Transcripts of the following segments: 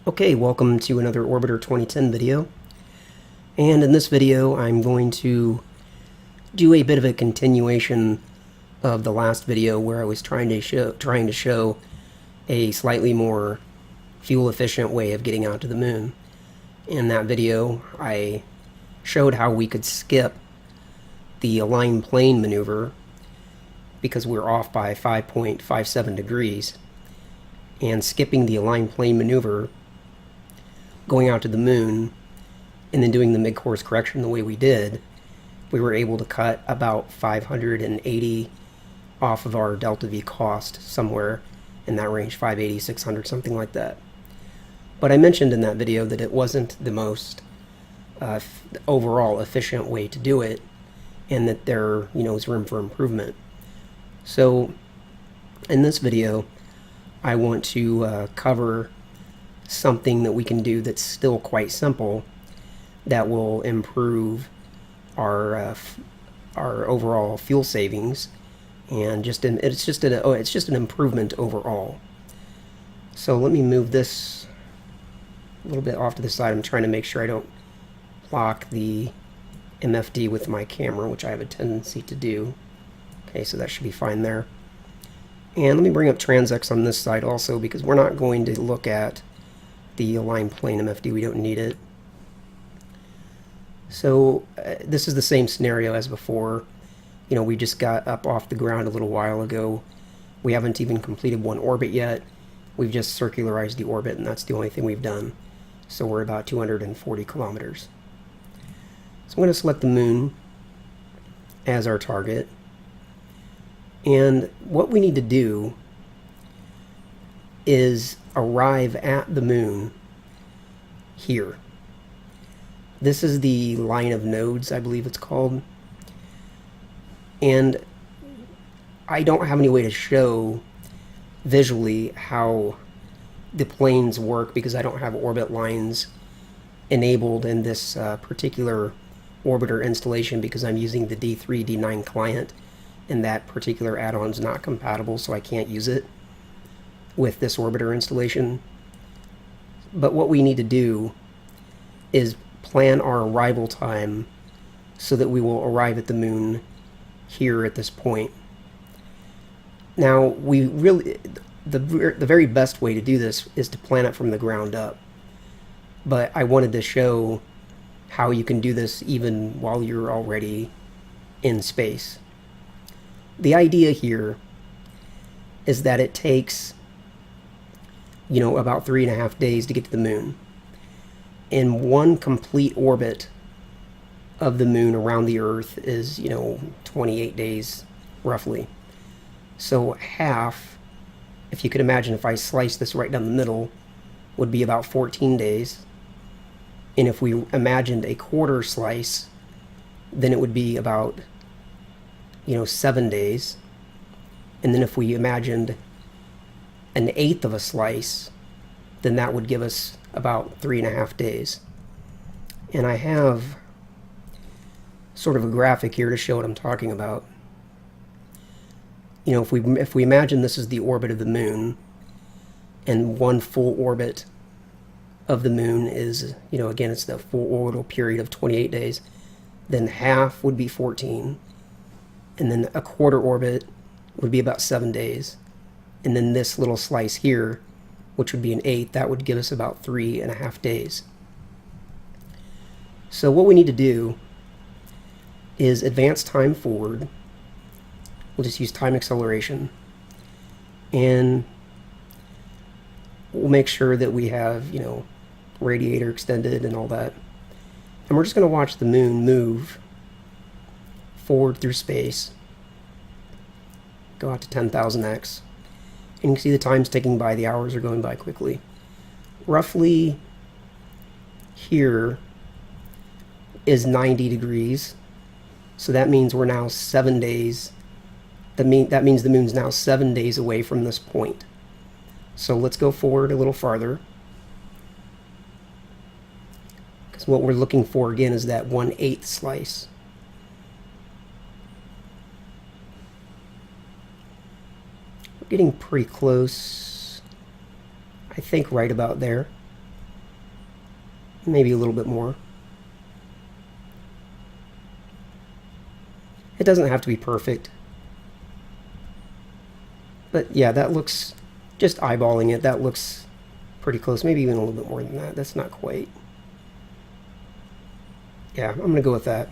Okay, welcome to another Orbiter 2010 video. And in this video, I'm going to do a bit of a continuation of the last video where I was trying to show a slightly more fuel-efficient way of getting out to the moon. In that video, I showed how we could skip the align plane maneuver because we're off by 5.57 degrees. And skipping the align plane maneuver, going out to the moon, and then doing the mid-course correction the way we did, we were able to cut about 580 off of our delta V cost, somewhere in that range, 580, 600, something like that. But I mentioned in that video that it wasn't the most overall efficient way to do it, and that there is room for improvement. So in this video, I want to cover something that we can do that's still quite simple that will improve our overall fuel savings, and it's just an improvement overall. So let me move this a little bit off to the side. I'm trying to make sure I don't block the MFD with my camera, which I have a tendency to do. Okay, so that should be fine there. And let me bring up TransX on this side also, because we're not going to look at the align plane MFD. We don't need it. So this is the same scenario as before. We just got up off the ground a little while ago. We haven't even completed one orbit yet. We've just circularized the orbit, and that's the only thing we've done. So we're about 240 kilometers. So I'm going to select the moon as our target. And what we need to do is arrive at the moon here. This is the line of nodes, I believe it's called. And I don't have any way to show visually how the planes work because I don't have orbit lines enabled in this particular orbiter installation, because I'm using the D3, D9 client, and that particular add-on is not compatible, so I can't use it with this orbiter installation. But what we need to do is plan our arrival time so that we will arrive at the moon here at this point. Now, the very best way to do this is to plan it from the ground up. But I wanted to show how you can do this even while you're already in space. The idea here is that it takes about 3.5 days to get to the moon. And one complete orbit of the moon around the Earth is 28 days roughly. So half, if you could imagine, if I slice this right down the middle, would be about 14 days. And if we imagined a quarter slice, then it would be about 7 days. And then if we imagined an eighth of a slice, then that would give us about 3.5 days. And I have sort of a graphic here to show what I'm talking about. If we imagine this is the orbit of the moon, and one full orbit of the moon is, again, it's the full orbital period of 28 days, then half would be 14, and then a quarter orbit would be about 7 days. And then this little slice here, which would be an eighth, that would give us about 3.5 days. So what we need to do is advance time forward. We'll just use time acceleration. And we'll make sure that we have, radiator extended and all that. And we're just going to watch the moon move forward through space. Go out to 10,000x. And you can see the time's ticking by, the hours are going by quickly. Roughly here is 90 degrees. So that means we're now 7 days. That means the moon's now 7 days away from this point. So let's go forward a little farther. Because what we're looking for again is that 1/8 slice. We're getting pretty close. I think right about there. maybe a little bit more. It doesn't have to be perfect. But yeah, that looks, just eyeballing it, that looks pretty close. Maybe even a little bit more than that. That's not quite. Yeah, I'm going to go with that.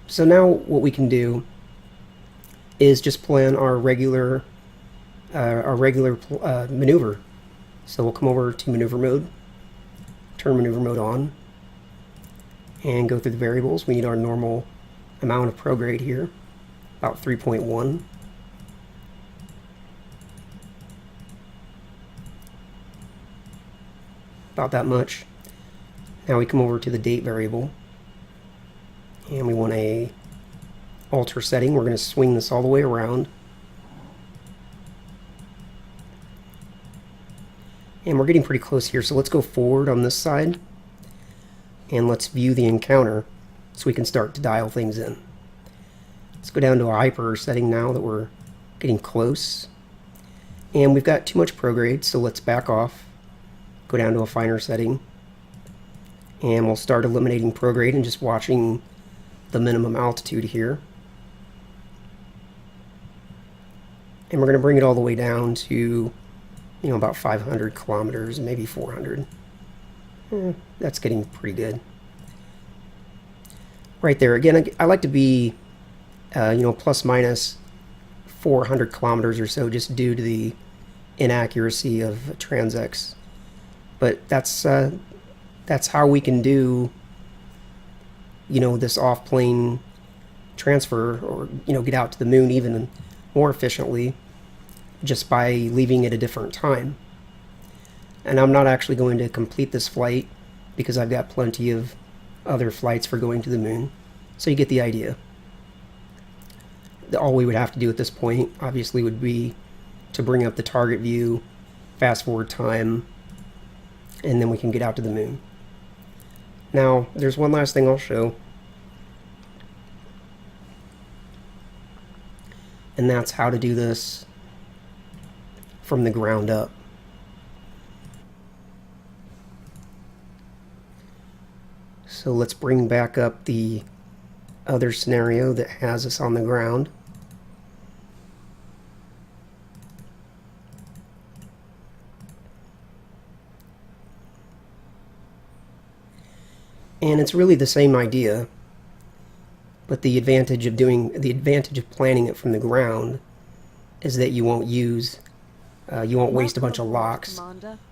So now what we can do is just plan our regular maneuver. So we'll come over to maneuver mode, turn maneuver mode on, and go through the variables. We need our normal amount of prograde here, about 3.1. About that much. Now we come over to the date variable, and we want a alter setting. We're going to swing this all the way around. And we're getting pretty close here, so let's go forward on this side, and let's view the encounter so we can start to dial things in. Let's go down to a hyper setting now that we're getting close. And we've got too much prograde, so let's back off, go down to a finer setting, and we'll start eliminating prograde and just watching the minimum altitude here. And we're going to bring it all the way down to, about 500 kilometers, maybe 400. That's getting pretty good. Right there, again, I like to be, plus minus 400 kilometers or so, just due to the inaccuracy of TransX. But that's how we can do, this off-plane transfer, or get out to the moon even more efficiently, just by leaving it a different time. And I'm not actually going to complete this flight because I've got plenty of other flights for going to the moon. So you get the idea. All we would have to do at this point, obviously, would be to bring up the target view, fast forward time, and then we can get out to the moon. Now, there's one last thing I'll show. And that's how to do this from the ground up. So let's bring back up the other scenario that has us on the ground. And it's really the same idea, but the advantage of planning it from the ground is that you won't waste a bunch of locks,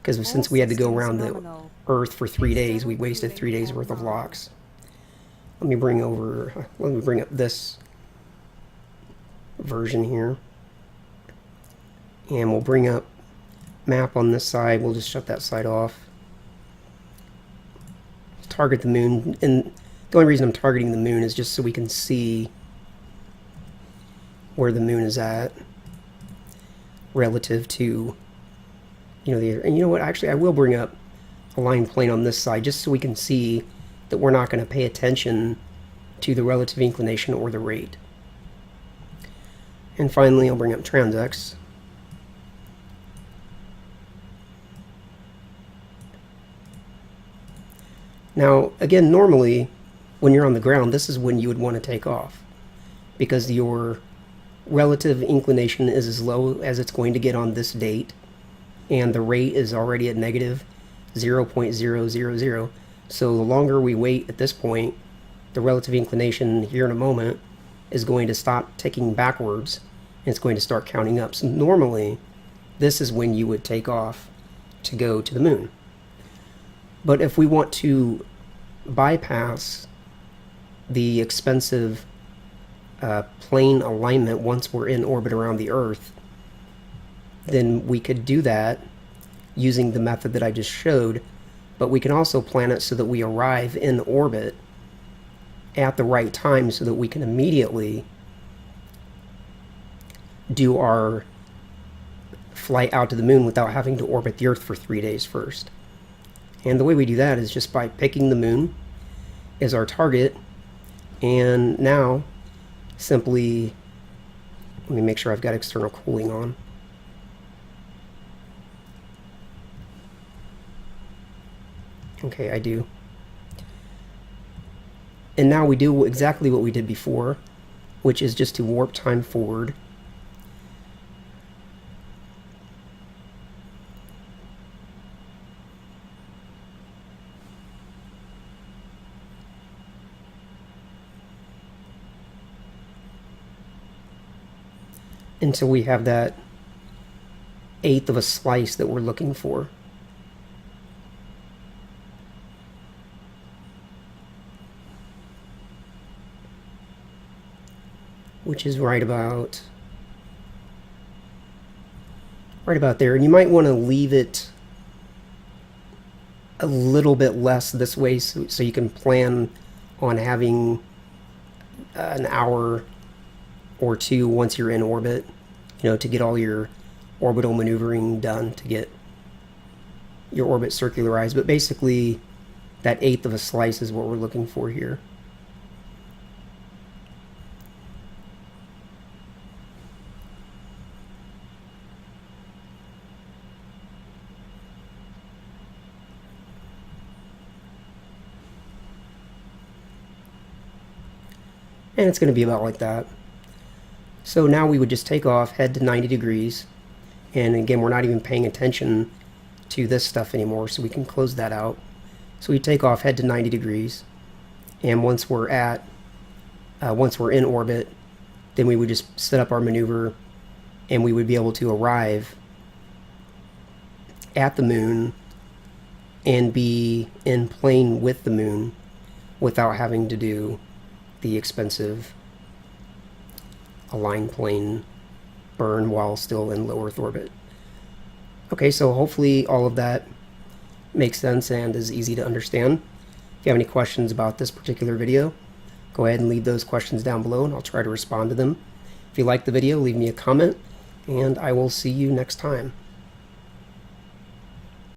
because since we had to go around the Earth for 3 days, we wasted 3 days worth of locks. Let me bring up this version here, and we'll bring up map on this side. We'll just shut that side off. Target the moon, and the only reason I'm targeting the moon is just so we can see where the moon is at relative to the, and you know what, actually I will bring up a line plane on this side just so we can see that we're not going to pay attention to the relative inclination or the rate. And finally I'll bring up TransX. Now, again, normally, when you're on the ground, this is when you would want to take off, because your relative inclination is as low as it's going to get on this date, and the rate is already at negative 0.000. So the longer we wait at this point, the relative inclination here in a moment is going to stop ticking backwards, and it's going to start counting up. So normally, this is when you would take off to go to the moon. But if we want to bypass the expensive plane alignment once we're in orbit around the Earth, then we could do that using the method that I just showed, but we can also plan it so that we arrive in orbit at the right time so that we can immediately do our flight out to the moon without having to orbit the Earth for 3 days first. And the way we do that is just by picking the moon as our target, and now simply, let me make sure I've got external cooling on. Okay, I do. And now we do exactly what we did before, which is just to warp time forward. Until we have that 1/8 of a slice that we're looking for. Which is right about there. And you might want to leave it a little bit less this way so you can plan on having an hour or two once you're in orbit, to get all your orbital maneuvering done to get your orbit circularized. But basically, that 1/8 of a slice is what we're looking for here. And it's going to be about like that. So now we would just take off, head to 90 degrees. And again, we're not even paying attention to this stuff anymore, so we can close that out. So we take off, head to 90 degrees. And once we're in orbit, then we would just set up our maneuver and we would be able to arrive at the moon and be in plane with the moon without having to do the expensive align plane burn while still in low Earth orbit. Okay, so hopefully all of that makes sense and is easy to understand. If you have any questions about this particular video, go ahead and leave those questions down below and I'll try to respond to them. If you like the video, leave me a comment and I will see you next time.